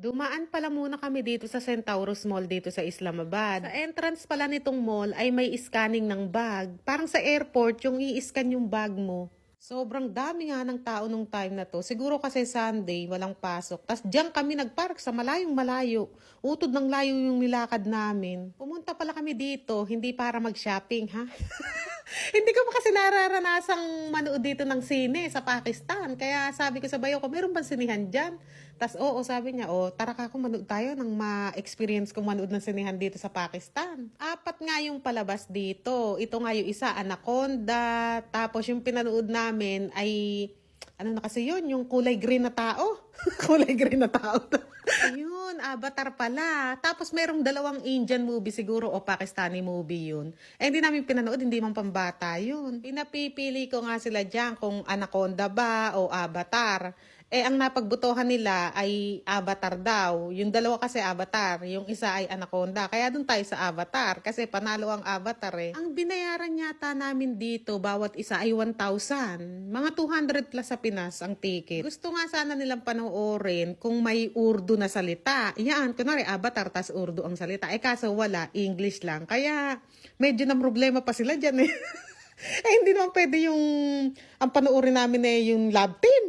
Dumaan pala muna kami dito sa Centaurus Mall dito sa Islamabad. Sa entrance pala nitong mall ay may scanning ng bag. Parang sa airport yung i-scan yung bag mo. Sobrang dami nga ng tao nung time na to. Siguro kasi Sunday, walang pasok. Tas diyan kami nagpark sa malayong malayo. Utod ng layo yung nilakad namin. Pumunta pala kami dito, hindi para mag-shopping ha. Hindi ko kasi nararanasang manood dito ng sine sa Pakistan. Kaya sabi ko sa bayo ko, meron bang sinihan dyan? Tas oo, sabi niya, tara ka kung manood tayo nang ma-experience kong manood ng sinihan dito sa Pakistan. Apat nga yung palabas dito. Ito nga yung isa, Anaconda. Tapos yung pinanood namin ay ano na kasi yun, yung kulay green na tao. Kulay green na tao. Ayun, Avatar pala. Tapos merong dalawang Indian movie siguro o Pakistani movie yun. Eh hindi namin pinanood, hindi man pambata yun. Pinapipili ko nga sila dyan kung Anaconda ba o Avatar. Eh ang napagbutuhan nila ay Avatar daw. Yung dalawa kasi Avatar, yung isa ay Anaconda. Kaya dun tayo sa Avatar kasi panalo ang Avatar eh. Ang binayaran yata namin dito bawat isa ay 1,000. Mga 200 plus sa Pinas ang ticket. Gusto nga sana nilang panoorin kung may Urdu na salita. Yan, kunwari Avatar tas Urdu ang salita. Eh kaso wala, English lang. Kaya medyo na problema pa sila dyan eh. Eh hindi naman pwede yung ang panoorin namin eh yung love team.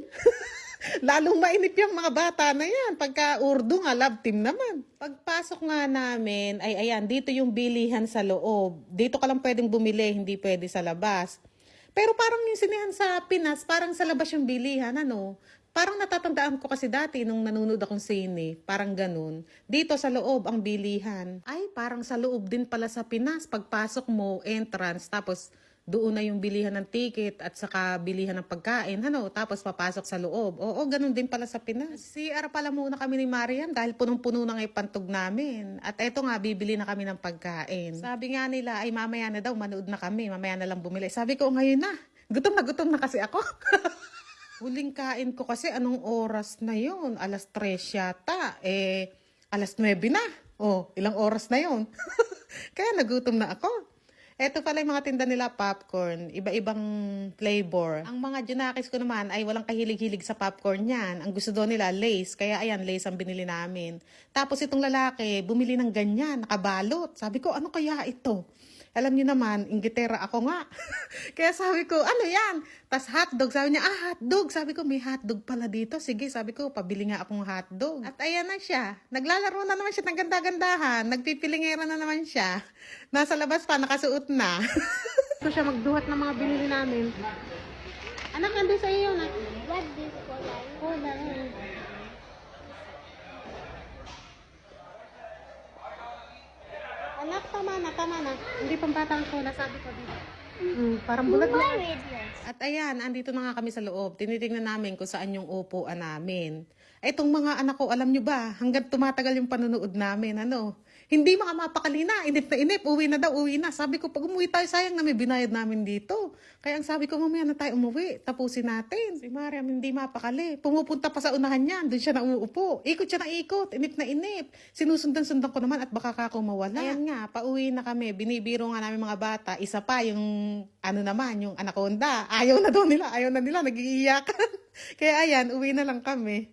Lalong mainip yung mga bata na yan. Pagka Urdu nga, love team naman. Pagpasok nga namin, ay ayan, dito yung bilihan sa loob. Dito ka lang pwedeng bumili, hindi pwede sa labas. Pero parang yung sinihan sa Pinas, parang sa labas yung bilihan, ano? Parang natatandaan ko kasi dati nung nanonood akong sine, parang ganun. Dito sa loob ang bilihan. Ay, parang sa loob din pala sa Pinas. Pagpasok mo, entrance, tapos doon na yung bilihan ng ticket at saka bilihan ng pagkain, ano? Tapos papasok sa loob. Oo, ganun din pala sa Pinas. CR pala muna kami ni Mariam dahil punong-puno na nga yung pantog namin. At eto nga, bibili na kami ng pagkain. Sabi nga nila, ay mamaya na daw, manood na kami. Mamaya na lang bumili. Sabi ko, ngayon na. Gutom na kasi ako. Huling kain ko kasi anong oras na yun? Alas 3 yata. Alas 9 na. Ilang oras na yun? Kaya nagutom na ako. Eto pala yung mga tinda nila popcorn, iba-ibang flavor. Ang mga junakis ko naman ay walang kahilig-hilig sa popcorn yan. Ang gusto doon nila, Lay's. Kaya ayan, Lay's ang binili namin. Tapos itong lalaki, bumili ng ganyan, nakabalot. Sabi ko, ano kaya ito? Alam niyo naman, inggitera ako nga. Kaya sabi ko, ano yan? Tas hotdog. Sabi niya, hotdog. Sabi ko, may hotdog pala dito. Sige, sabi ko, pabili nga akong hotdog. At ayan na siya. Naglalaro na naman siya ng ganda-gandahan. Nagpipilingera na naman siya. Nasa labas pa, nakasuot na. Ito siya magduhat ng mga binili namin. Anak, nandun sa iyo na. What this color? Color. Anak, tama na. Hindi pambata ang cola, sabi ko dito. Parang bulag na. At ayan, andito na nga kami sa loob. Tinitingnan namin kung saan yung upuan namin. Itong mga anak ko, alam nyo ba, hanggang tumatagal yung panonood namin, ano? Hindi mga mapakalina, inip na inip, uwi na. Sabi ko, pag umuwi tayo, sayang na may binayad namin dito. Kaya ang sabi ko, mamaya na tayo umuwi, tapusin natin. Si Mariam hindi mapakali. Pumupunta pa sa unahan niyan, doon siya nauupo. Ikot siya na ikot, inip na inip. Sinusundan-sundan ko naman at baka ako mawala. Ayan nga, pauwi na kami. Binibiro nga namin mga bata. Isa pa yung, ano naman, yung Anaconda. Ayaw na nila, nag-iiyakan. Kaya ayan, uwi na lang kami.